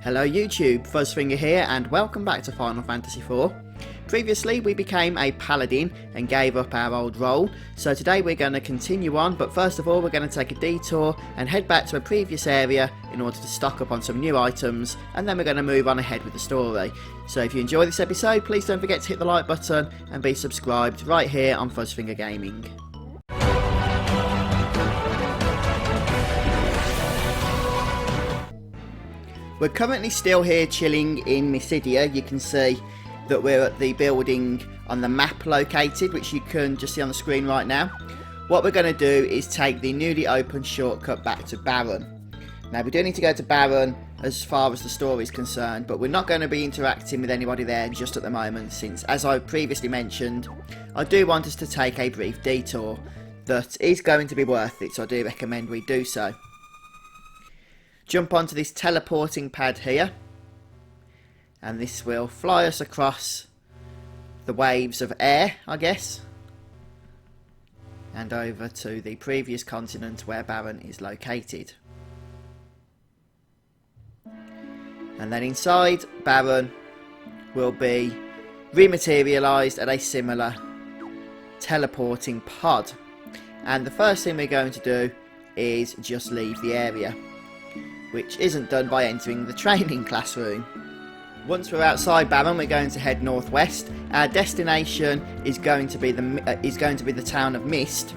Hello YouTube, Fuzzfinger here and welcome back to Final Fantasy IV. Previously we became a paladin and gave up our old role, so today we're going to continue on, but first of all we're going to take a detour and head back to a previous area in order to stock up on some new items, and then we're going to move on ahead with the story. So if you enjoy this episode, please don't forget to hit the like button and be subscribed right here on Fuzzfinger Gaming. We're currently still here chilling in Mystidia. You can see that we're at the building on the map located, which you can just see on the screen right now. What we're going to do is take the newly opened shortcut back to Baron. Now we do need to go to Baron as far as the story is concerned, but we're not going to be interacting with anybody there just at the moment, since, as I previously mentioned, I do want us to take a brief detour that is going to be worth it, so I do recommend we do so. Jump onto this teleporting pad here, and this will fly us across the waves of air, I guess, and over to the previous continent where Baron is located. And then inside Baron will be rematerialised at a similar teleporting pod, and the first thing we're going to do is just leave the area, which isn't done by entering the training classroom. Once we're outside Baron, we're going to head northwest. Our destination is going to be the town of Myst,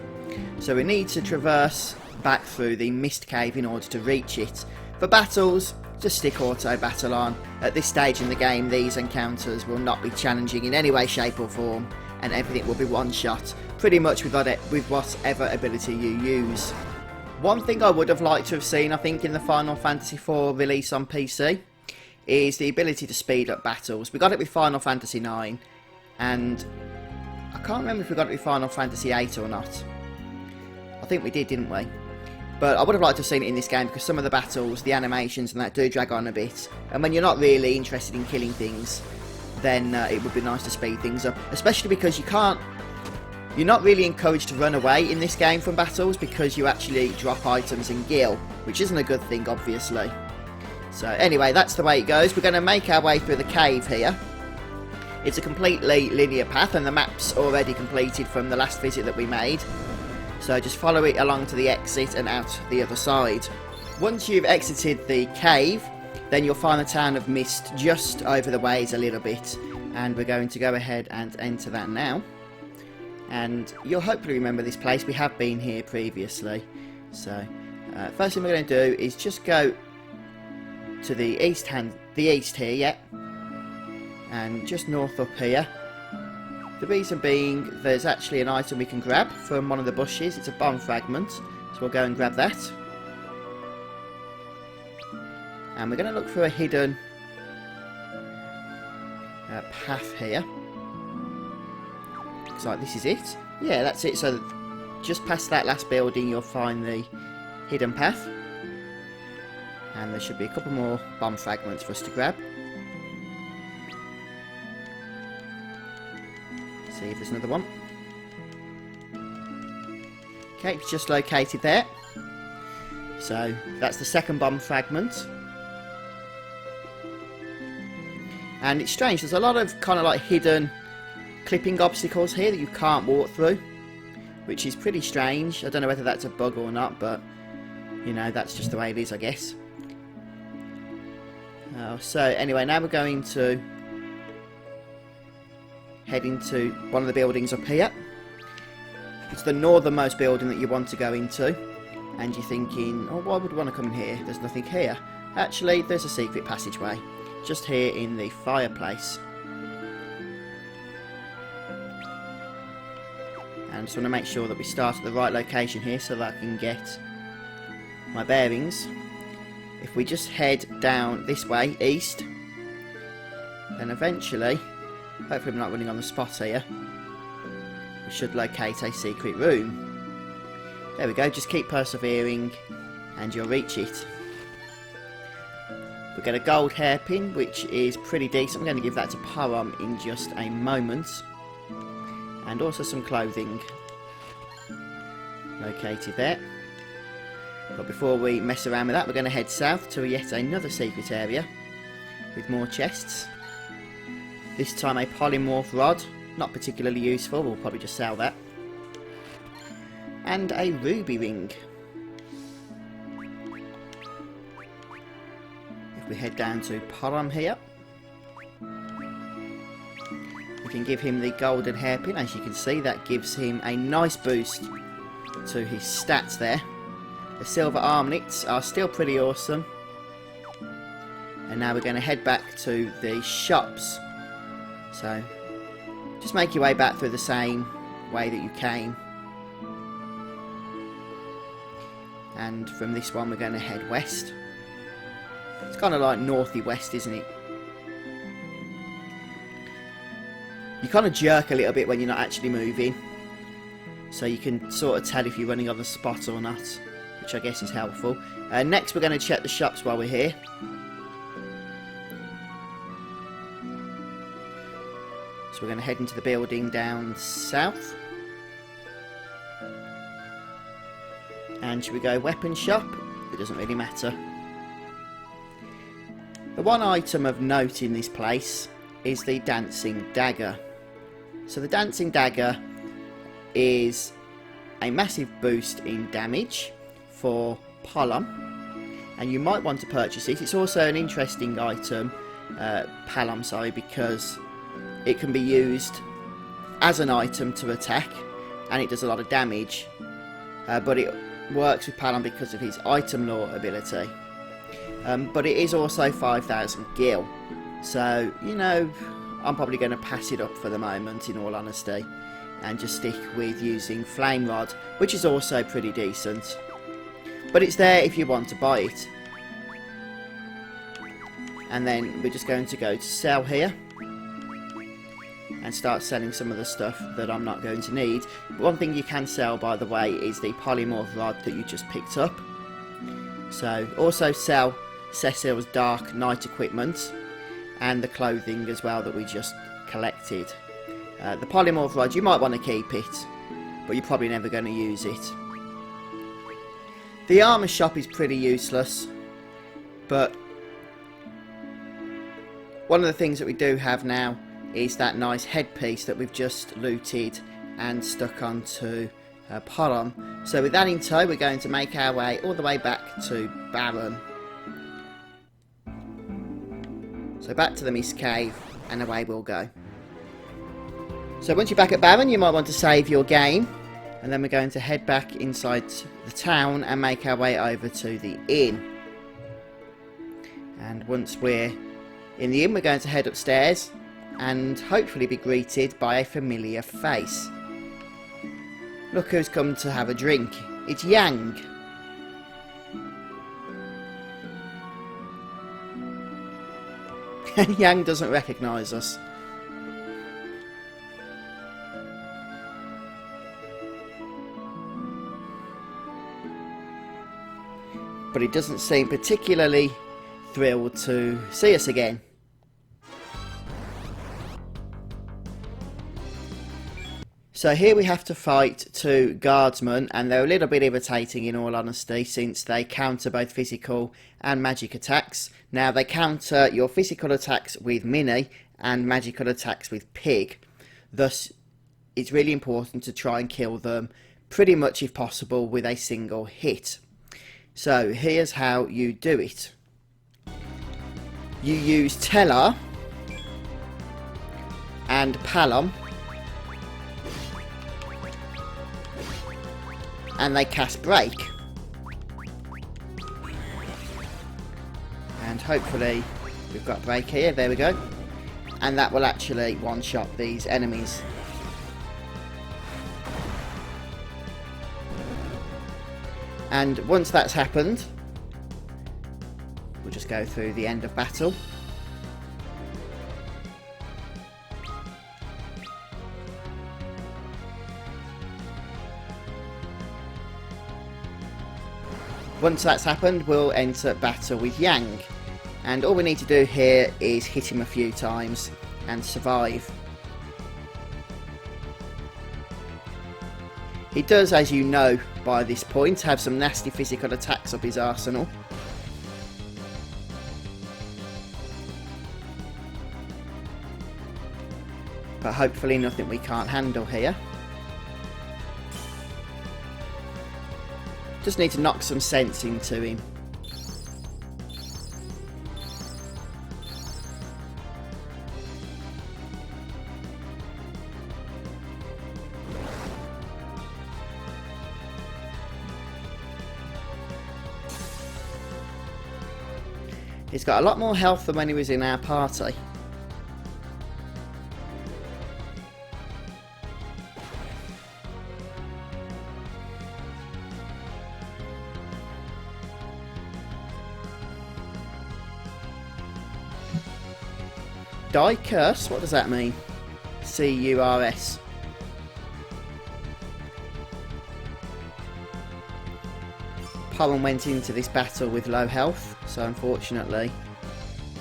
so we need to traverse back through the Myst cave in order to reach it. For battles, just stick auto battle on. At this stage in the game, these encounters will not be challenging in any way, shape or form, and everything will be one shot, pretty much with whatever ability you use. One thing I would have liked to have seen, I think, in the Final Fantasy IV release on PC is the ability to speed up battles. We got it with Final Fantasy IX, and I can't remember if we got it with Final Fantasy VIII or not. I think we did, didn't we? But I would have liked to have seen it in this game, because some of the battles, the animations and that do drag on a bit, and when you're not really interested in killing things, then it would be nice to speed things up, especially because you're not really encouraged to run away in this game from battles, because you actually drop items in gil, which isn't a good thing, obviously. So anyway, that's the way it goes. We're going to make our way through the cave here. It's a completely linear path, and the map's already completed from the last visit that we made. So just follow it along to the exit and out the other side. Once you've exited the cave, then you'll find the town of Myst just over the ways a little bit, and we're going to go ahead and enter that now. And you'll hopefully remember this place. We have been here previously. So first thing we're going to do is just go to the east here, yeah, and just north up here. The reason being, there's actually an item we can grab from one of the bushes. It's a bomb fragment, so we'll go and grab that. And we're going to look for a hidden path here. Looks like this is it. Yeah, that's it. So just past that last building you'll find the hidden path, and there should be a couple more bomb fragments for us to grab. See if there's another one. Okay, it's just located there. So that's the second bomb fragment. And it's strange, there's a lot of kind of like hidden clipping obstacles here that you can't walk through, which is pretty strange. I don't know whether that's a bug or not, but you know, that's just the way it is, I guess. So anyway, now we're going to head into one of the buildings up here. It's the northernmost building that you want to go into, and you're thinking, oh, why would we want to come in here? There's nothing here. Actually, there's a secret passageway just here in the fireplace. And just want to make sure that we start at the right location here so that I can get my bearings. If we just head down this way, east, then eventually, hopefully I'm not running on the spot here, we should locate a secret room. There we go, just keep persevering and you'll reach it. We get a gold hairpin, which is pretty decent. I'm going to give that to Param in just a moment. And also some clothing located there. But before we mess around with that, we're going to head south to yet another secret area, with more chests. This time a Polymorph Rod, not particularly useful, we'll probably just sell that. And a ruby ring. If we head down to Polymorph here, we can give him the golden hairpin. As you can see, that gives him a nice boost to his stats there. The silver armlets are still pretty awesome. And now we're going to head back to the shops. So just make your way back through the same way that you came. And from this one we're going to head west. It's kind of like northy west, isn't it? You kind of jerk a little bit when you're not actually moving. So you can sort of tell if you're running on the spot or not, which I guess is helpful. Next we're going to check the shops while we're here. So we're going to head into the building down south. And should we go weapon shop? It doesn't really matter. The one item of note in this place is the Dancing Dagger. So the Dancing Dagger is a massive boost in damage for Palom, and you might want to purchase it. It's also an interesting item, Palom, sorry, because it can be used as an item to attack, and it does a lot of damage, but it works with Palom because of his item lore ability. But it is also 5,000 gil, so you know, I'm probably going to pass it up for the moment, in all honesty, and just stick with using Flame Rod, which is also pretty decent. But it's there if you want to buy it. And then we're just going to go to sell here and start selling some of the stuff that I'm not going to need. One thing you can sell, by the way, is the Polymorph Rod that you just picked up. So also sell Cecil's Dark Night equipment and the clothing as well that we just collected. The Polymorph Rod, you might want to keep it, but you're probably never going to use it. The armour shop is pretty useless, but one of the things that we do have now is that nice headpiece that we've just looted and stuck onto Polom. So with that in tow, we're going to make our way all the way back to Baron. So back to the Myst Cave, and away we'll go. So once you're back at Baron, you might want to save your game, and then we're going to head back inside the town and make our way over to the inn. And once we're in the inn, we're going to head upstairs and hopefully be greeted by a familiar face. Look who's come to have a drink. It's Yang. And Yang doesn't recognise us. But he doesn't seem particularly thrilled to see us again. So here we have to fight two Guardsmen, and they're a little bit irritating in all honesty, since they counter both physical and magic attacks. Now they counter your physical attacks with Mini and magical attacks with Pig. Thus it's really important to try and kill them pretty much, if possible, with a single hit. So here's how you do it. You use Teller and Palom, and they cast Break. And hopefully we've got Break here, there we go. And that will actually one-shot these enemies. And once that's happened, we'll just go through the end of battle. Once that's happened, we'll enter battle with Yang. And all we need to do here is hit him a few times and survive. He does, as you know by this point, have some nasty physical attacks up his arsenal. but hopefully nothing we can't handle here. Just need to knock some sense into him. He's got a lot more health than when he was in our party. Die curse? What does that mean? C-U-R-S. Pollen went into this battle with low health, so unfortunately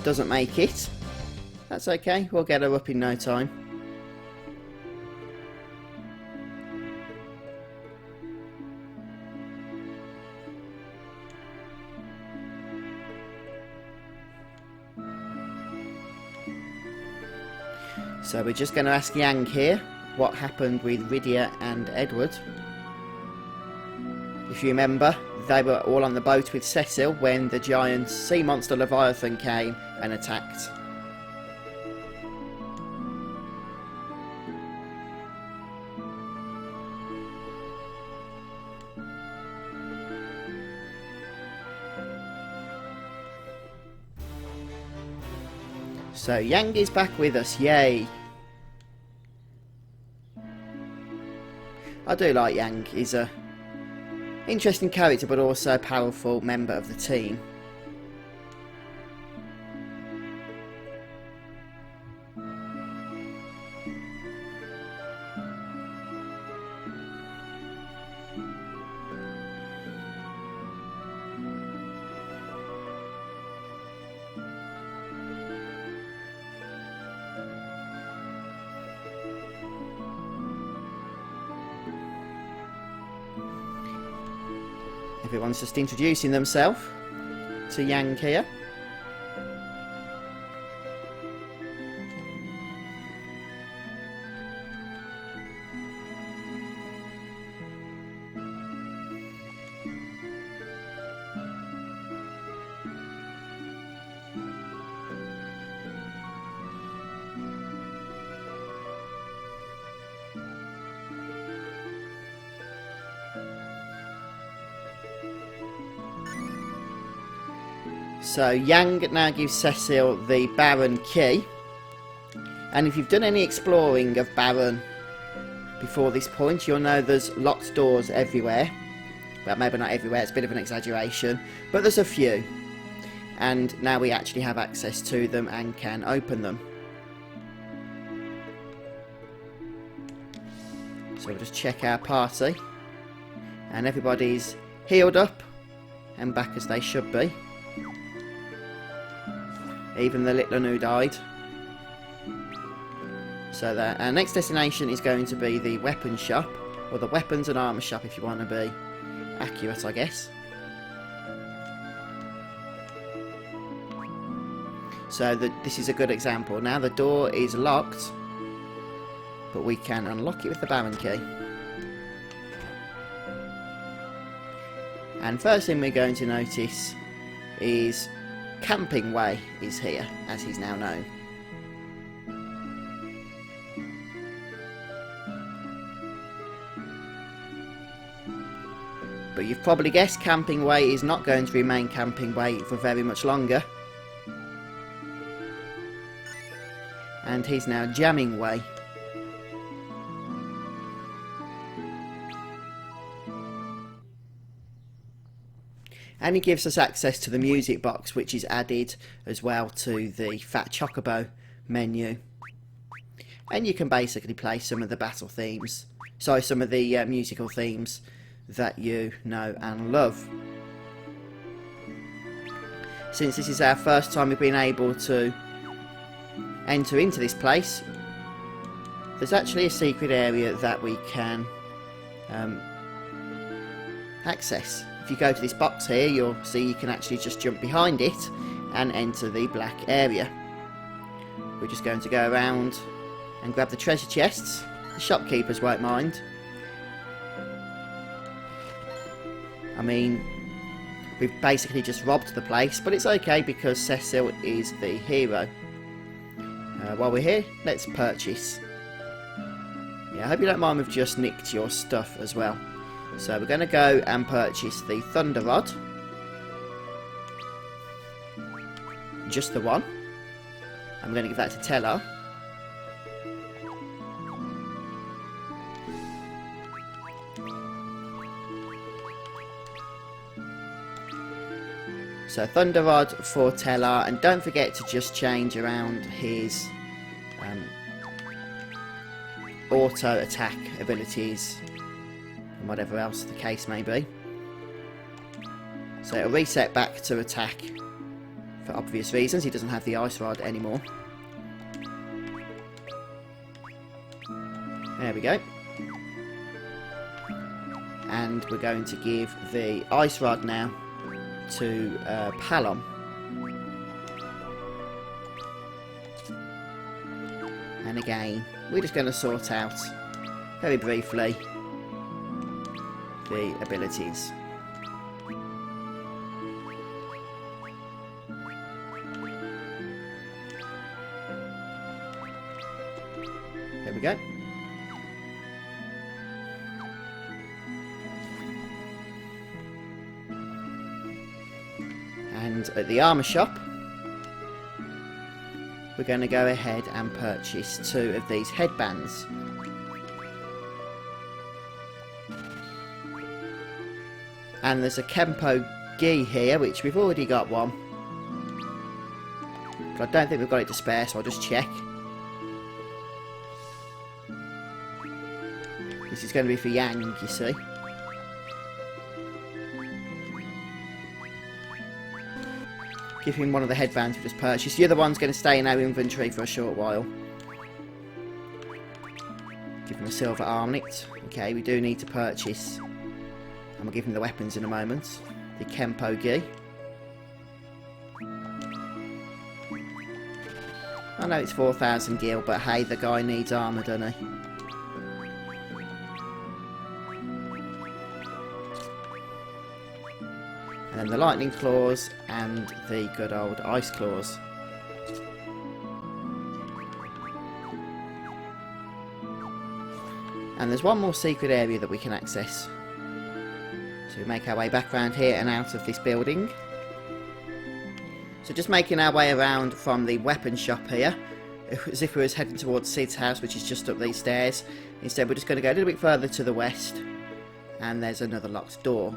doesn't make it. That's okay, we'll get her up in no time. So we're just going to ask Yang here what happened with Rydia and Edward. If you remember, they were all on the boat with Cecil when the giant sea monster Leviathan came and attacked. So Yang is back with us, yay! I do like Yang, he's a interesting character but also a powerful member of the team. Everyone's just introducing themselves to Yang here. So Yang now gives Cecil the Baron key, and if you've done any exploring of Baron before this point, you'll know there's locked doors everywhere. Well, maybe not everywhere, it's a bit of an exaggeration, but there's a few, and now we actually have access to them and can open them. So we'll just check our party, and everybody's healed up and back as they should be. Even the little one who died. So our next destination is going to be the weapon shop, or the weapons and armour shop if you want to be accurate, I guess. So this is a good example. Now the door is locked, but we can unlock it with the Baron key. And first thing we're going to notice is Camping Way is here, as he's now known. But you've probably guessed Camping Way is not going to remain Camping Way for very much longer. And he's now Jamming Way. And he gives us access to the music box, which is added as well to the Fat Chocobo menu. And you can basically play some of the battle themes, sorry, some of the musical themes that you know and love. Since this is our first time we've been able to enter into this place, there's actually a secret area that we can access. If you go to this box here, you'll see you can actually just jump behind it and enter the black area. We're just going to go around and grab the treasure chests. The shopkeepers won't mind. I mean, we've basically just robbed the place, but it's okay because Cecil is the hero. While we're here, let's purchase. Yeah, I hope you don't mind we've just nicked your stuff as well. So we're going to go and purchase the Thunder Rod. Just the one. I'm going to give that to Teller. So Thunder Rod for Teller, and don't forget to just change around his auto attack abilities and whatever else the case may be. So it'll reset back to attack for obvious reasons. He doesn't have the Ice Rod anymore. There we go. And we're going to give the Ice Rod now to Palom. And again, we're just going to sort out very briefly the abilities. There we go. And at the armour shop, we're going to go ahead and purchase 2 of these headbands. And there's a Kempo Gi here, which we've already got one. But I don't think we've got it to spare, so I'll just check. This is going to be for Yang, you see. Give him one of the headbands we just purchased. The other one's going to stay in our inventory for a short while. Give him a silver armlet. Okay, we do need to purchase, and we'll give him the weapons in a moment. The Kempo Gi. I know it's 4,000 gil, but hey, the guy needs armour, doesn't he? And then the lightning claws and the good old ice claws. And there's one more secret area that we can access. So we make our way back around here and out of this building. So just making our way around from the weapon shop here, as if we was heading towards Sid's house, which is just up these stairs. Instead we're just going to go a little bit further to the west, and there's another locked door.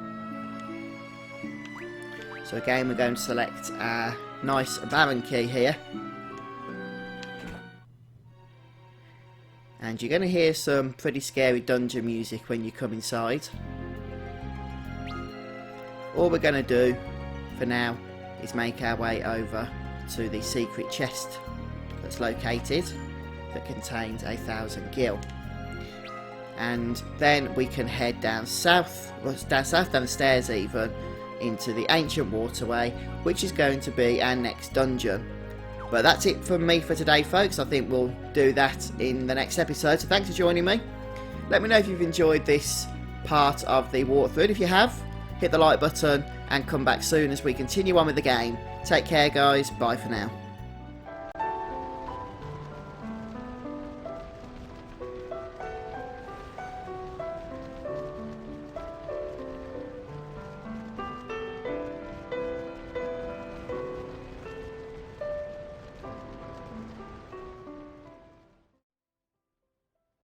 So again, we're going to select our nice Baron key here. And you're going to hear some pretty scary dungeon music when you come inside. All we're going to do for now is make our way over to the secret chest that's located, that contains 1,000 gil. And then we can head down south, down the stairs even, into the ancient waterway, which is going to be our next dungeon. But that's it from me for today, folks. I think we'll do that in the next episode, so thanks for joining me. Let me know if you've enjoyed this part of the walkthrough, and if you have, hit the like button and come back soon as we continue on with the game. Take care, guys. Bye for now.